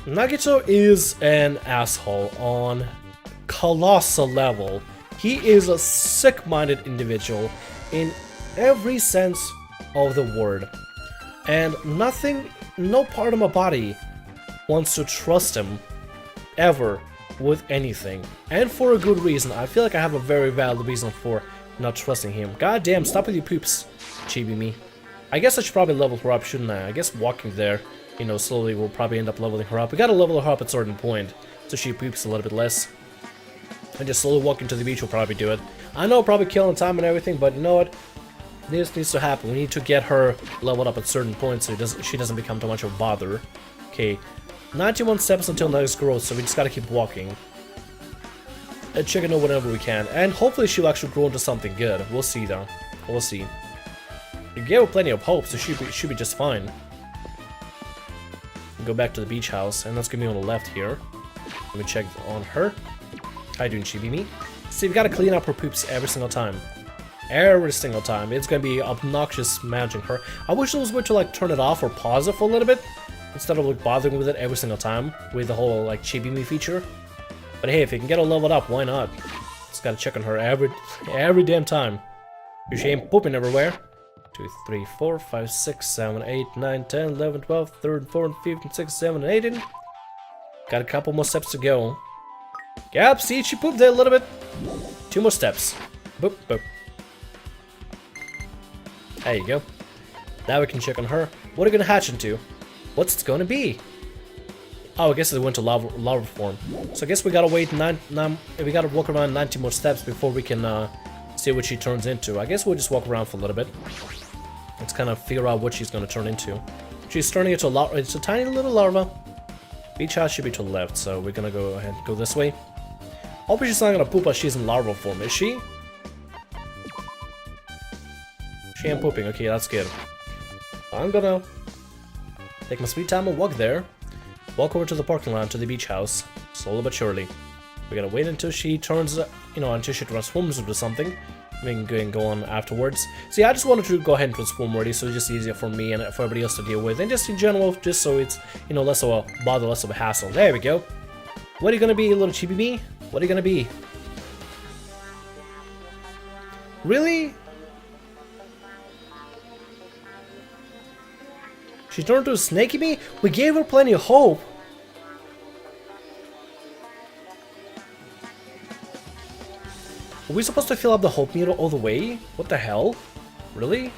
Nagito is an asshole on colossal level. He is a sick-minded individual in every sense of the word. And no part of my body wants to trust him ever with anything. And for a good reason. I feel like I have a very valid reason for not trusting him. God damn, stop with your poops, chibi me. I guess I should probably level her up, shouldn't I? I guess walking there, you know, slowly will probably end up leveling her up. We gotta level her up at a certain point, so she poops a little bit less. And just slowly walking to the beach will probably do it. I know probably killing time and everything, but you know what? This needs to happen. We need to get her leveled up at certain points so she doesn't become too much of a bother. Okay, 91 steps until next growth, so we just gotta keep walking. And check it out whenever we can. And hopefully she'll actually grow into something good. We'll see though. We'll see. You gave her plenty of hope, so she should be just fine. Go back to the beach house, and that's gonna be on the left here. Let me check on her. How you doing, Chibi-me? See, we gotta clean up her poops every single time. Every single time. It's gonna be obnoxious managing her. I wish there was a way to like turn it off or pause it for a little bit, instead of like bothering with it every single time with the whole like Chibi-me feature. But hey, if you can get her leveled up, why not? Just gotta check on her every damn time. She ain't pooping everywhere. 2, 3, 4, 5, 6, 7, 8, 9, 10, 11, 12, 13, 14, 15, 16, 17, 18. Got a couple more steps to go. Yep, see, she pooped there a little bit. 2 more steps. Boop, boop. There you go. Now we can check on her. What are we gonna hatch into? What's it gonna be? Oh, I guess it went to larva form. So I guess we gotta wait we gotta walk around 90 more steps before we can see what she turns into. I guess we'll just walk around for a little bit. Let's kind of figure out what she's gonna turn into. She's turning into a larva. It's a tiny little larva. Beach house should be to the left, so we're gonna go ahead and go this way. Hopefully she's not gonna poop while she's in larva form, is she? She ain't pooping, okay, that's good. I'm gonna take my sweet time and walk there. Walk over to the parking lot, to the beach house, slowly but surely. We gotta wait until she turns, you know, until she transforms into something. We can go on afterwards. See, I just wanted to go ahead and transform already, so it's just easier for me and for everybody else to deal with. And just in general, just so it's, you know, less of a bother, less of a hassle. There we go. What are you gonna be, little chibi me? What are you gonna be? Really? She turned to a snakey me? We gave her plenty of hope. Were we supposed to fill up the hope meter all the way? What the hell? Really?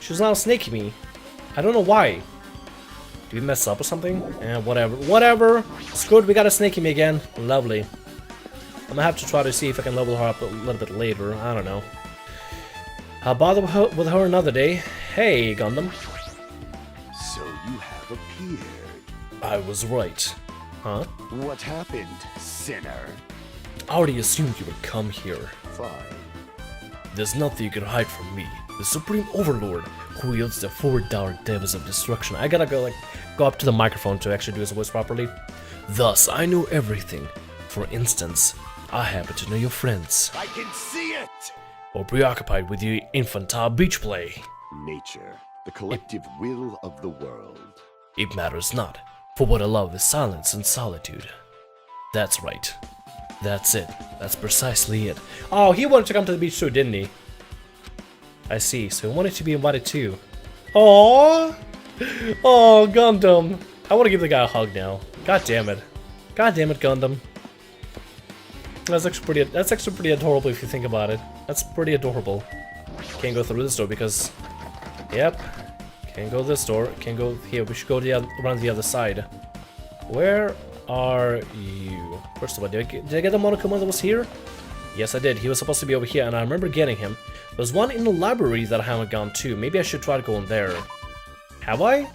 She's now a snaky me. I don't know why. Did we mess up or something? Eh, whatever. Whatever! Screw it, we got a snaky me again. Lovely. I'm gonna have to try to see if I can level her up a little bit later. I don't know. I'll bother with her another day. Hey, Gundam. So you have appeared. I was right. Huh? What happened, sinner? I already assumed you would come here. Fine. There's nothing you can hide from me, the Supreme Overlord, who wields the 4 dark devils of destruction. I gotta go up to the microphone to actually do his voice properly. Thus, I know everything. For instance, I happen to know your friends. I can see it! Or preoccupied with your infantile beach play. Nature, the collective will of the world. It matters not, for what I love is silence and solitude. That's right. That's it. That's precisely it. Oh, he wanted to come to the beach too, didn't he? I see. So he wanted to be invited too. Aww! Oh, Gundam. I want to give the guy a hug now. God damn it. God damn it, Gundam. That's actually pretty adorable if you think about it. That's pretty adorable. Can't go through this door because... Yep. Can't go this door. Can't go here. We should go around the other side. Where are you? First of all, did I get the Monokuma that was here? Yes, I did. He was supposed to be over here, and I remember getting him. There's one in the library that I haven't gone to. Maybe I should try to go in there. Have I?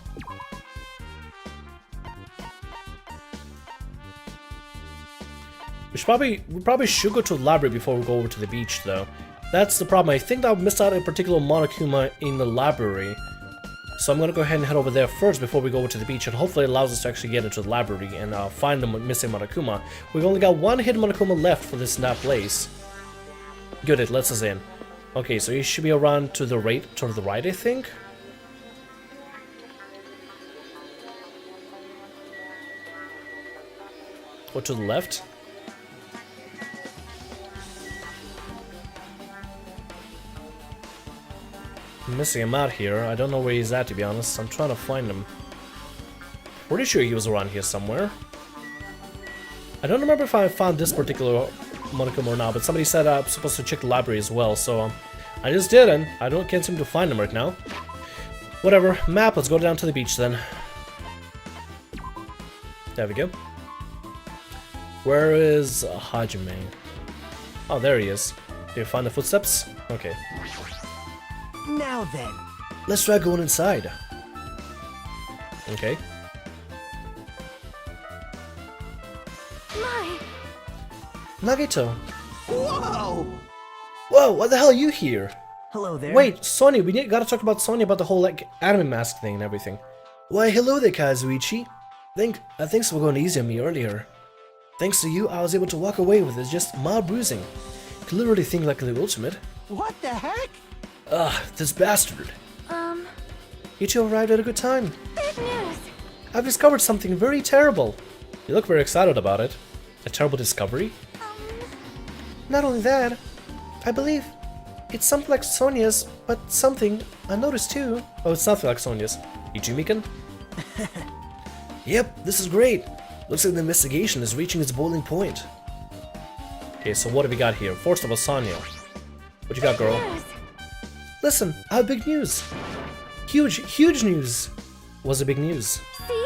We probably should go to the library before we go over to the beach, though. That's the problem. I think that I missed out a particular Monokuma in the library. So I'm gonna go ahead and head over there first before we go over to the beach, and hopefully it allows us to actually get into the library and find the missing Monokuma. We've only got one hidden Monokuma left for this place. Good, it lets us in. Okay, so he should be around to the right, I think. Or to the left? I'm missing him out here. I don't know where he's at, to be honest. I'm trying to find him. Pretty sure he was around here somewhere. I don't remember if I found this particular modicum or not, but somebody said I'm supposed to check the library as well, so I just did, and can't seem to find him right now. Whatever. Map, let's go down to the beach then. There we go. Where is Hajime? Oh, there he is. Did you find the footsteps? Okay. Now then. Let's try going inside. Okay. My. Nagito. Whoa! Whoa, what the hell are you here? Hello there. Wait, Sonya, gotta talk about Sonya, about the whole, like, anime mask thing and everything. Why, hello there, Kazuichi. Thanks for going easy on me earlier. Thanks to you, I was able to walk away with just mild bruising. Could literally think like the ultimate. What the heck? Ugh, this bastard. You two arrived at a good time. Big news. I've discovered something very terrible. You look very excited about it. A terrible discovery? Not only that, I believe it's something like Sonya's, but something I noticed too. Oh, it's nothing like Sonya's. Ichimikan? Yep, this is great. Looks like the investigation is reaching its boiling point. Okay, so what do we got here? First of all, Sonya. What you got, girl? News. Listen, I have big news. Huge news. What's the big news? See?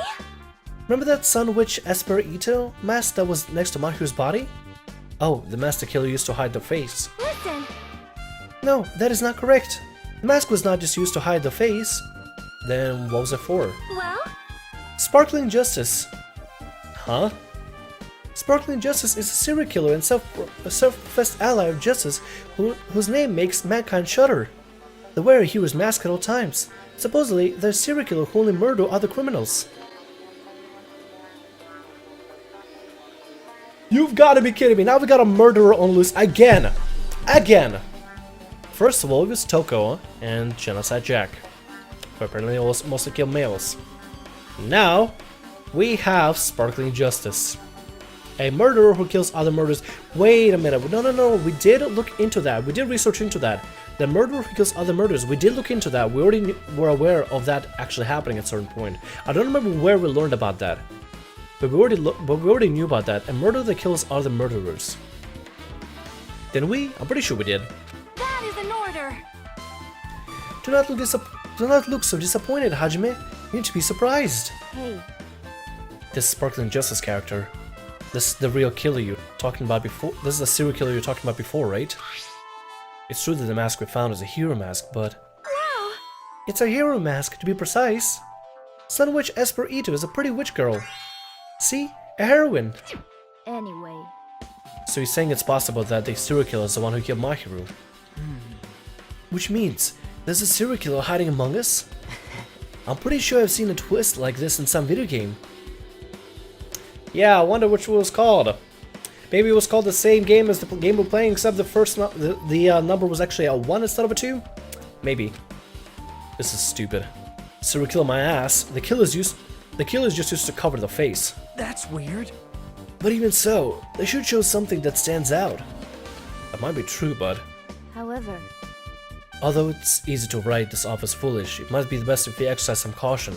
Remember that Sun Witch Esper Ito mask that was next to Mahiru's body? Oh, the mask the killer used to hide the face. Listen. No, that is not correct. The mask was not just used to hide the face. Then what was it for? Well? Sparkling Justice. Huh? Sparkling Justice is a serial killer and self-professed ally of justice whose name makes mankind shudder. They wear a hero's mask at all times. Supposedly, they're a serial killer who only murder other criminals. You've got to be kidding me! Now we got a murderer on loose again! Again! First of all, it was Toko and Genocide Jack, who apparently mostly kill males. Now, we have Sparkling Justice. A murderer who kills other murderers. Wait a minute. No. We did look into that. We did research into that. The murderer who kills other murderers. We did look into that. We already were aware of that actually happening at a certain point. I don't remember where we learned about that. But we already knew about that. A murderer that kills other murderers. Didn't we? I'm pretty sure we did. That is an order. Do not look so disappointed, Hajime. You need to be surprised. Hey. This Sparkling Justice character. This is the real killer you were talking about before. This is the serial killer you were talking about before, right? It's true that the mask we found is a hero mask, but... Wow. It's a hero mask, to be precise. Sun Witch Esper Ito is a pretty witch girl. See? A heroine. Anyway. So he's saying it's possible that the serial killer is the one who killed Mahiru. Which means, there's a serial killer hiding among us? I'm pretty sure I've seen a twist like this in some video game. Yeah, I wonder which one it was called. Maybe it was called the same game as the game we're playing, except the first number was actually a 1 instead of a 2? Maybe. This is stupid. Serial killer my ass. The killer's just used to cover the face. That's weird. But even so, they should show something that stands out. That might be true, but... However... Although it's easy to write this off as foolish, it might be the best if we exercise some caution.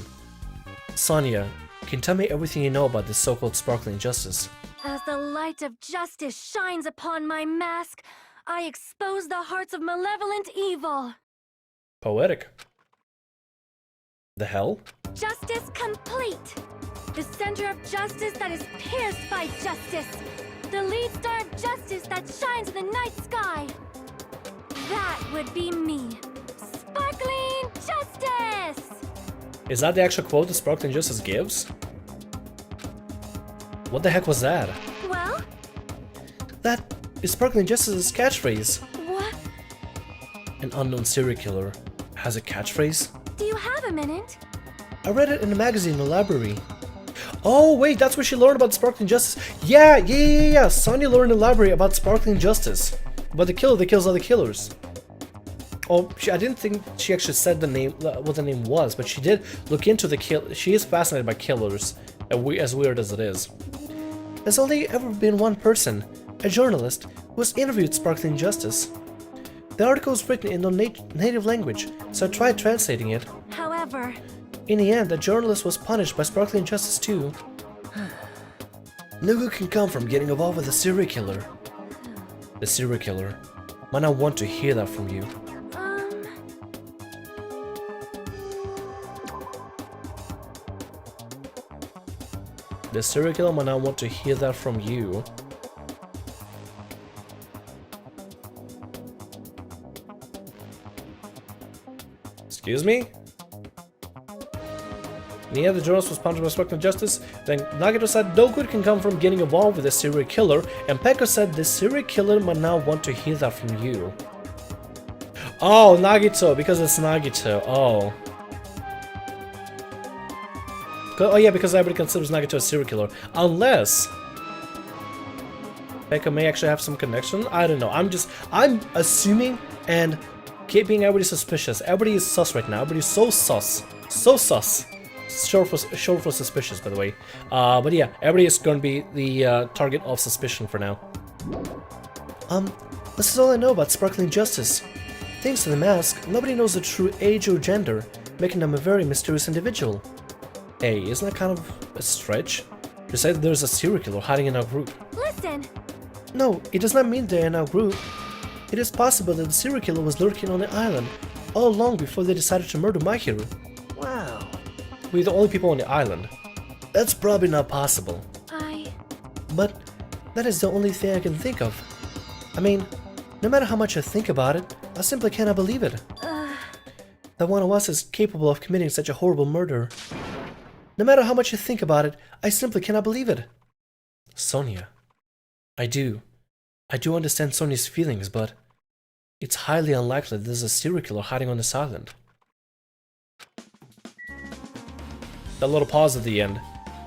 Sonya, can you tell me everything you know about this so-called Sparkling Justice? As the light of justice shines upon my mask, I expose the hearts of malevolent evil. Poetic. The hell? Justice complete. The center of justice that is pierced by justice. The lead star of justice that shines in the night sky. That would be me. Sparkling Justice! Is that the actual quote that Sparkling Justice gives? What the heck was that? Well? That is Sparkling Justice's catchphrase. What? An unknown serial killer has a catchphrase? Do you have a minute? I read it in a magazine in the library. Oh wait, that's where she learned about Sparkling Justice. Yeah. Sonya learned in the library about Sparkling Justice. About the killer that kills other killers. Oh, I didn't think she actually said the name, what the name was, but she did look into the kill. She is fascinated by killers, as weird as it is. There's only ever been one person, a journalist, who has interviewed Sparkling Justice. The article was written in a native language, so I tried translating it. However, In the end, the journalist was punished by Sparkling Justice too. No good can come from getting involved with a serial killer. The serial killer. Might not want to hear that from you. The serial killer might not want to hear that from you. Excuse me? And yeah, the journalist was punished by Sparkling Justice. Then Nagito said no good can come from getting involved with a serial killer, and Pekka said the serial killer might not want to hear that from you. Oh, Nagito, because it's Nagito. Oh. Oh yeah, because everybody considers Nagito a serial killer. Unless Pekka may actually have some connection. I don't know. I'm assuming and keeping everybody suspicious. Everybody is sus right now. Everybody's so sus. So sus. Short for suspicious, by the way. But yeah, everybody is going to be the target of suspicion for now. This is all I know about Sparkling Justice. Thanks to the mask, nobody knows the true age or gender, making them a very mysterious individual. Hey, isn't that kind of a stretch? To say that there's a serial killer hiding in our group. listen. No, it does not mean they're in our group. It is possible that the serial killer was lurking on the island all along before they decided to murder my hero. Wow. We're the only people on the island. That's probably not possible. But that is the only thing I can think of. I mean, no matter how much I think about it, I simply cannot believe it. That one of us is capable of committing such a horrible murder. No matter how much you think about it, I simply cannot believe it. Sonia. I do understand Sonia's feelings, but it's highly unlikely that there's a serial killer hiding on this island. That little pause at the end.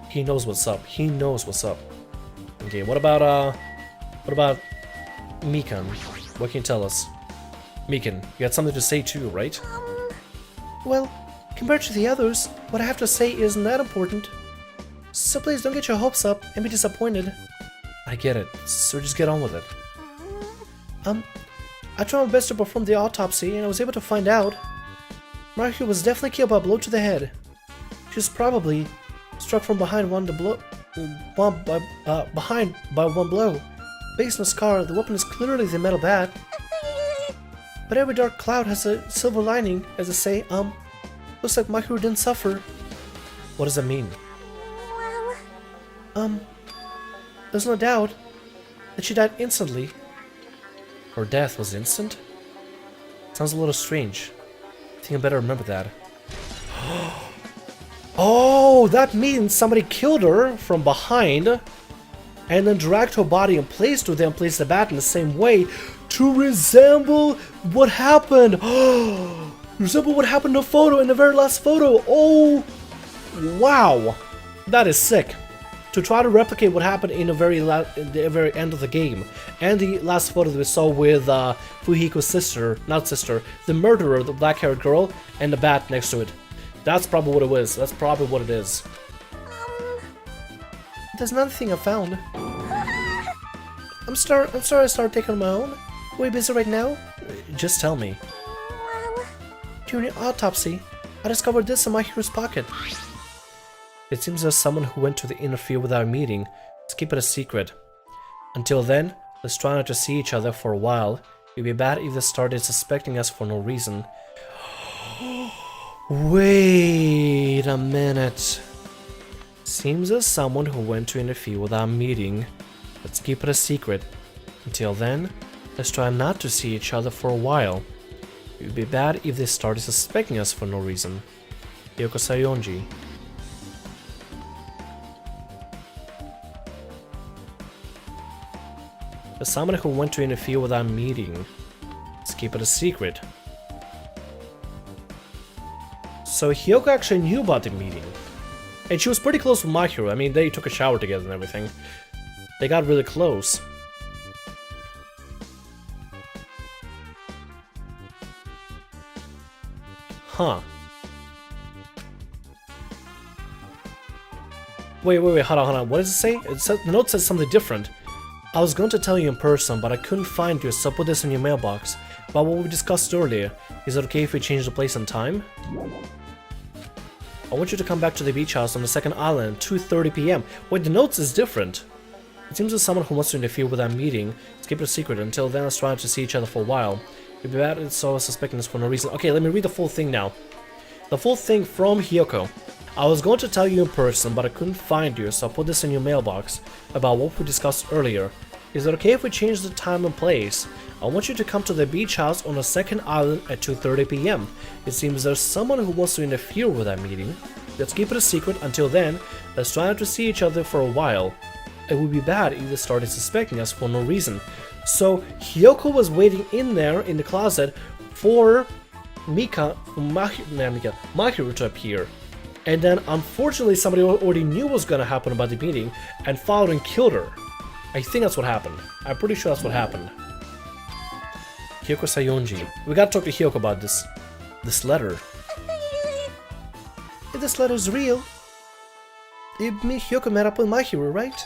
He knows what's up. He knows what's up. Okay, what about Mikan? What can you tell us? Mikan, you had something to say too, right? Well, compared to the others, what I have to say isn't that important. So please don't get your hopes up and be disappointed. I get it, so just get on with it. I tried my best to perform the autopsy and I was able to find out Marky was definitely killed by a blow to the head. She was probably struck from behind by one blow. Based on the scar, the weapon is clearly the metal bat. But every dark cloud has a silver lining, as they say. Looks like Marky didn't suffer. What does that mean? There's no doubt that she died instantly. Her death was instant? Sounds a little strange. I think I better remember that. Oh, that means somebody killed her from behind and then dragged her body and placed her, then placed the bat in the same way to resemble what happened. Resemble what happened in the photo, in the very last photo. Oh, wow. That is sick. To try to replicate what happened in the very end of the game. And the last photo that we saw with Fuhiko's sister, not sister, the murderer, the black-haired girl, and the bat next to it. That's probably what it was. That's probably what it is. There's another thing I found. I'm sorry I started taking on my own. Are you busy right now? Just tell me. During the autopsy, I discovered this in my hero's pocket. It seems there's someone who went to interfere with our meeting. Let's keep it a secret. Until then, let's try not to see each other for a while. It would be bad if they started suspecting us for no reason. Wait a minute. Seems there's someone who went to interfere with our meeting. Let's keep it a secret. Until then, let's try not to see each other for a while. It would be bad if they started suspecting us for no reason. Yoko Sayonji. There's someone who went to interfere with our meeting. Let's keep it a secret. So Hyoko actually knew about the meeting. And she was pretty close with my hero. I mean, they took a shower together and everything. They got really close. Huh. Wait, hold on. What does it say? The note says something different. I was going to tell you in person, but I couldn't find you, so put this in your mailbox. About what we discussed earlier. Is it okay if we change the place and time? I want you to come back to the beach house on the second island at 2:30 p.m. Wait, the notes is different. It seems there's someone who wants to interfere with that meeting. Let's keep it a secret. Until then, let's try to see each other for a while. It'd be bad it's so suspecting this for no reason. Okay, let me read the full thing now. The full thing from Hiyoko. I was going to tell you in person, but I couldn't find you, so I'll put this in your mailbox about what we discussed earlier. Is it okay if we change the time and place? I want you to come to the beach house on the second island at 2:30 p.m. It seems there's someone who wants to interfere with that meeting. Let's keep it a secret. Until then, let's try not to see each other for a while. It would be bad if they started suspecting us for no reason. So Hiyoko was waiting in there in the closet for Mahiru to appear. And then unfortunately somebody already knew what was gonna happen about the meeting and followed and killed her. I think that's what happened. I'm pretty sure that's what happened. Hiyoko Sayonji. We gotta talk to Hiyoko about this. This letter. If this letter's real, me Hiyoko met up with Mahiru, right?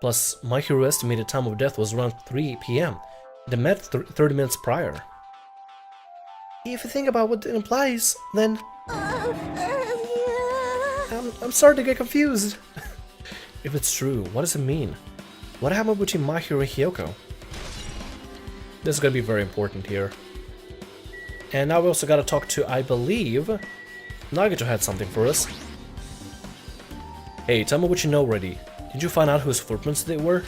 Plus, Mahiru's estimated time of death was around 3 p.m. They met 30 minutes prior. If you think about what it implies, then... I'm starting to get confused. If it's true, what does it mean? What happened between Mahiru and Hiyoko? This is gonna be very important here. And now we also gotta talk to, I believe, Nagato had something for us. Hey, tell me what you know already. Did you find out whose footprints they were?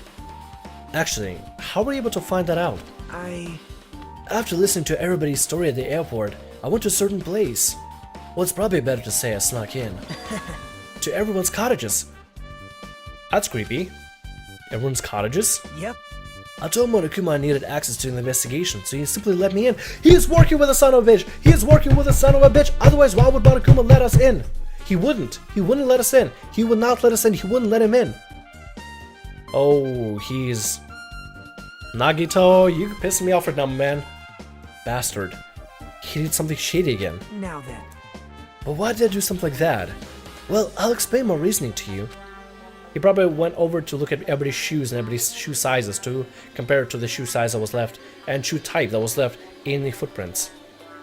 Actually, how were you able to find that out? After listening to everybody's story at the airport, I went to a certain place. Well, it's probably better to say I snuck in. To everyone's cottages. That's creepy. Everyone's cottages? Yep. I told Monokuma I needed access to the investigation, so he simply let me in. He is working with a son of a bitch! He is working with a son of a bitch! Otherwise, why would Monokuma let us in? He wouldn't. He wouldn't let us in. He would not let us in. He wouldn't let him in. Oh, he's... Nagito, you pissed me off right now, man. Bastard. He did something shady again. Now then. But why did I do something like that? Well, I'll explain my reasoning to you. He probably went over to look at everybody's shoes and everybody's shoe sizes to compare it to the shoe size that was left and shoe type that was left in the footprints.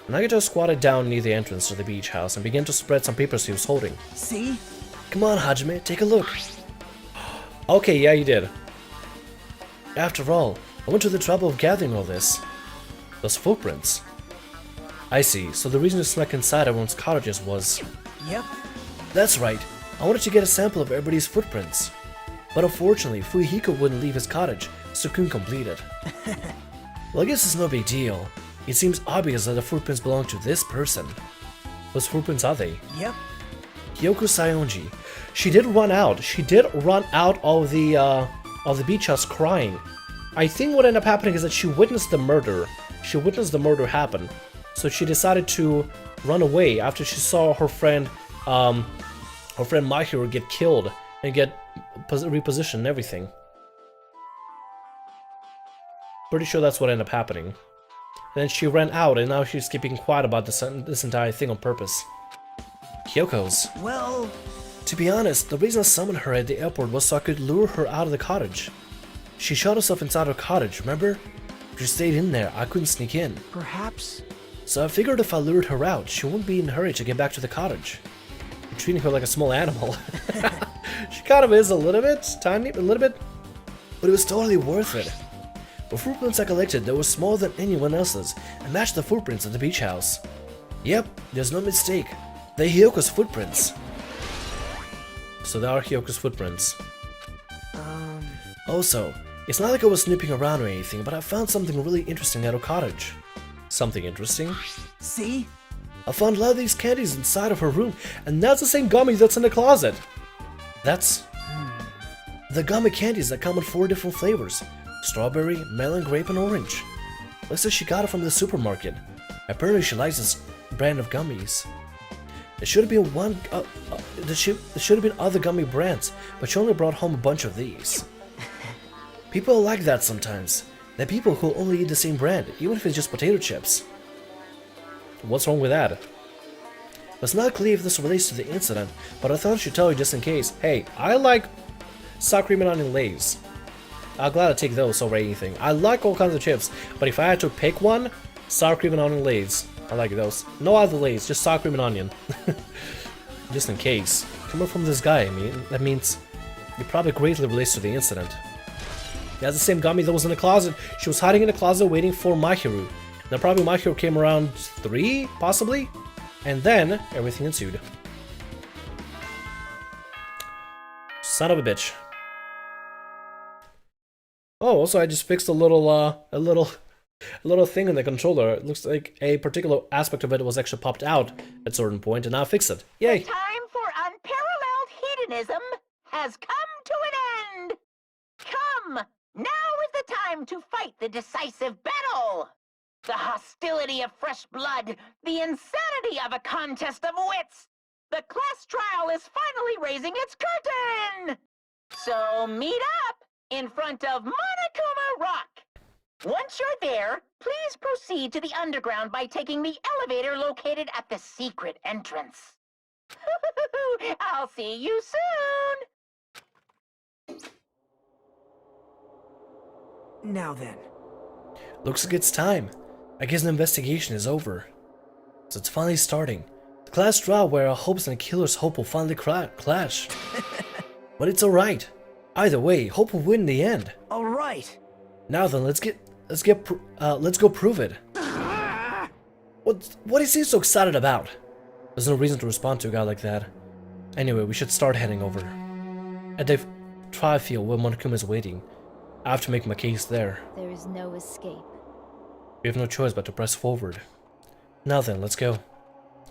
Nagato squatted down near the entrance to the beach house and began to spread some papers he was holding. See? Come on, Hajime, take a look. Okay, yeah, you did. After all, I went to the trouble of gathering all this. Those footprints. I see, so the reason you snuck inside everyone's cottages was... Yep. That's right. I wanted to get a sample of everybody's footprints. But unfortunately, Fuyuhiko wouldn't leave his cottage, so couldn't complete it. Well, I guess it's no big deal. It seems obvious that the footprints belong to this person. Whose footprints are they? Yep. Hiyoko Sayonji. She did run out. She did run out of the beach house crying. I think what ended up happening is that she witnessed the murder. She witnessed the murder happen. So she decided to run away after she saw her friend Mahiru get killed and get repositioned and everything. Pretty sure that's what ended up happening. Then she ran out and now she's keeping quiet about this entire thing on purpose. Hyoko's. Well... To be honest, the reason I summoned her at the airport was so I could lure her out of the cottage. She shot herself inside her cottage, remember? If she stayed in there, I couldn't sneak in. Perhaps... So I figured if I lured her out, she wouldn't be in a hurry to get back to the cottage. I'm treating her like a small animal. She kind of is a little bit, tiny, a little bit. But it was totally worth it. The footprints I collected, they were smaller than anyone else's and matched the footprints at the beach house. Yep, there's no mistake. They're Hyoko's footprints. So they are Hyoko's footprints. Also, it's not like I was snooping around or anything, but I found something really interesting at her cottage. Something interesting? See? I found a lot of these candies inside of her room, and that's the same gummy that's in the closet. That's... the gummy candies that come in 4 different flavors. Strawberry, melon, grape, and orange. Looks like she got it from the supermarket. Apparently she likes this brand of gummies. There should have been there should have been other gummy brands, but she only brought home a bunch of these. People are like that sometimes. They're people who only eat the same brand, even if it's just potato chips. What's wrong with that? It's not clear if this relates to the incident, but I thought I should tell you just in case. Hey, I like sour cream and onion lays. I'm glad to take those over anything. I like all kinds of chips, but if I had to pick one, sour cream and onion lays. I like those. No other lays, just sour cream and onion. Just in case. Coming from this guy, I mean, that means it probably greatly relates to the incident. That's the same gummy that was in the closet. She was hiding in the closet waiting for Mahiru. Now probably Mahiru came around 3, possibly? And then everything ensued. Son of a bitch. Oh, also I just fixed a little thing in the controller. It looks like a particular aspect of it was actually popped out at a certain point, and now I fixed it. Yay! The time for unparalleled hedonism has come to an end! Come! Now is the time to fight the decisive battle! The hostility of fresh blood, the insanity of a contest of wits! The class trial is finally raising its curtain! So meet up in front of Monokuma Rock! Once you're there, please proceed to the underground by taking the elevator located at the secret entrance. I'll see you soon! Now then. Looks like it's time. I guess the investigation is over. So it's finally starting. The class trial where our hopes and killer's hope will finally clash. But it's alright. Either way, hope will win in the end. Alright. Now then, let's go prove it. What is he so excited about? There's no reason to respond to a guy like that. Anyway, we should start heading over. At the trial field where Monokuma is waiting. I have to make my case there. There is no escape. We have no choice but to press forward. Now then, let's go.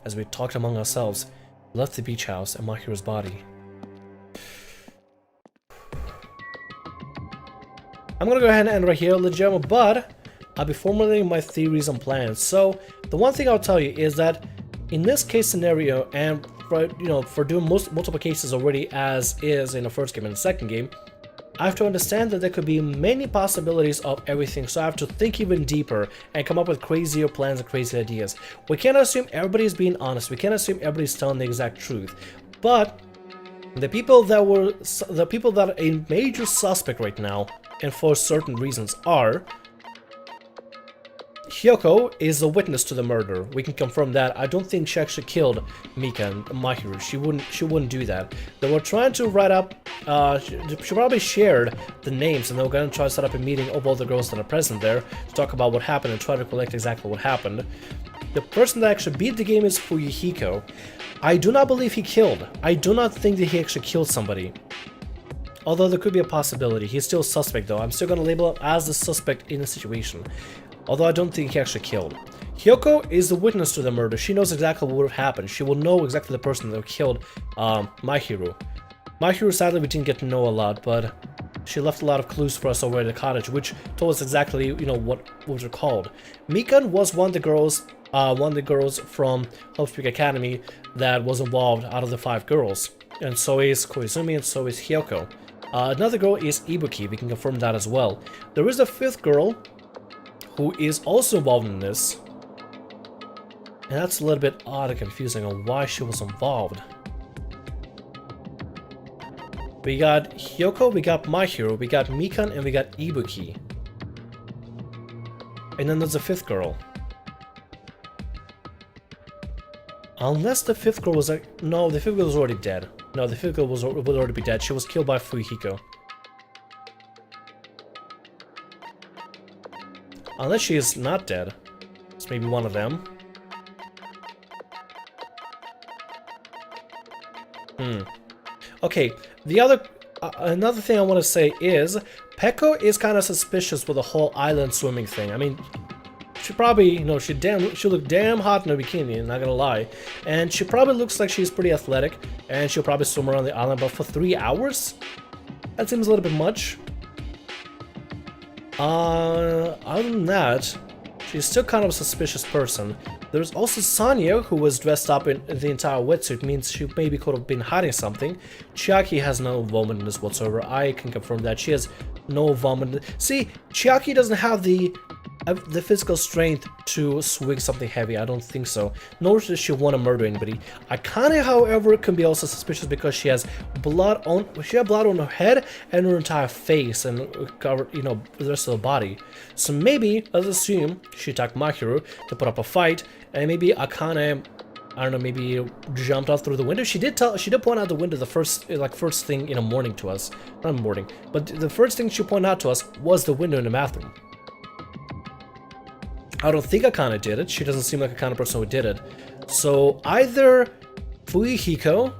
As we talked among ourselves, we left the beach house and Mahiru's body. I'm gonna go ahead and end right here, legit, but I'll be formulating my theories and plans. So the one thing I'll tell you is that in this case scenario, and for doing multiple cases already as is in the first game and the second game, I have to understand that there could be many possibilities of everything, so I have to think even deeper and come up with crazier plans and crazy ideas. We can't assume everybody's being honest, we can't assume everybody's telling the exact truth, but the people that are a major suspect right now, and for certain reasons, are Hyoko is a witness to the murder. We can confirm that. I don't think she actually killed Mika and Mahiru. She wouldn't do that. They were trying to write up. She probably shared the names, and they were going to try to set up a meeting of all the girls that are present there to talk about what happened and try to collect exactly what happened. The person that actually beat the game is Fuyuhiko. I do not believe he killed. I do not think that he actually killed somebody. Although there could be a possibility. He's still a suspect though. I'm still going to label him as the suspect in the situation. Although I don't think he actually killed. Hyoko is the witness to the murder. She knows exactly what would have happened. She will know exactly the person that killed Mahiru. Mahiru, sadly, we didn't get to know a lot, but she left a lot of clues for us over at the cottage, which told us exactly, what they're called. Mikan was one of the girls from Hope's Peak Academy that was involved out of the 5 girls. And so is Koizumi, and so is Hyoko. Another girl is Ibuki. We can confirm that as well. There is a 5th girl who is also involved in this. And that's a little bit odd and confusing on why she was involved. We got Hyoko, we got Mahiru, we got Mikan, and we got Ibuki. And then there's a 5th girl. Unless the 5th girl was like... No, the 5th girl was already dead. No, the 5th girl would already be dead. She was killed by Fuyuhiko. Unless she is not dead. It's maybe one of them. Okay, the other... another thing I want to say is... Peko is kind of suspicious with the whole island swimming thing. I mean... She probably, she looked damn hot in a bikini, not gonna lie. And she probably looks like she's pretty athletic, and she'll probably swim around the island, but for 3 hours? That seems a little bit much. Other than that, she's still kind of a suspicious person. There's also Sanya, who was dressed up in the entire wetsuit, means she maybe could have been hiding something. Chiaki has no involvement in this whatsoever. I can confirm that. She has no involvement. See, Chiaki doesn't have the have the physical strength to swing something heavy. I don't think so. Nor does she want to murder anybody. Akane, however, can be also suspicious because she has blood on her head and her entire face and covered, you know, the rest of the body. So maybe let's assume she attacked Mahiru to put up a fight, and maybe Akane, I don't know, maybe jumped out through the window. She did point out the window the first thing in the morning to us. Not morning, but the first thing she pointed out to us was the window in the bathroom. I don't think Akane did it. She doesn't seem like a kind of person who did it. So either Fuyuhiko,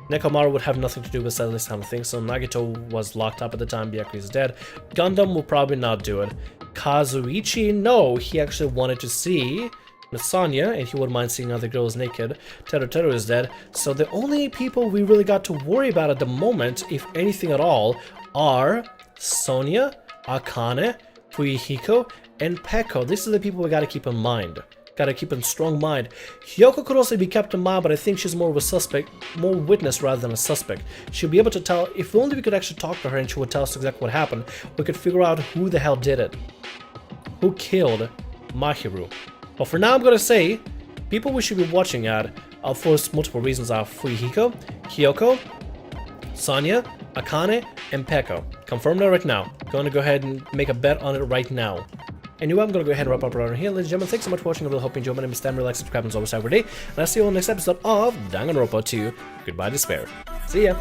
Nekomaru would have nothing to do with this kind of thing, so Nagito was locked up at the time, Byakuya is dead. Gundam will probably not do it. Kazuichi, no, he actually wanted to see Misanya, and he wouldn't mind seeing other girls naked. Teru is dead, so the only people we really got to worry about at the moment, if anything at all, are Sonia, Akane, Fuyuhiko, and Peko. These are the people we gotta keep in mind. Gotta keep in strong mind. Hyoko could also be kept in mind, but I think she's more of a suspect, more witness rather than a suspect. She'll be able to tell, if only we could actually talk to her and she would tell us exactly what happened, we could figure out who the hell did it. Who killed Mahiru? But for now, I'm gonna say, people we should be watching at, for multiple reasons, are Fuyuhiko, Hyoko, Sonia, Akane, and Peko. Confirm that right now. Gonna go ahead and make a bet on it right now. Anyway, I'm gonna go ahead and wrap up around here. Ladies and gentlemen, thanks so much for watching. I really hope you enjoyed. My name is Stan. Relax, subscribe, and always every day. And I'll see you on the next episode of DanganRonpa 2. Goodbye, Despair. See ya.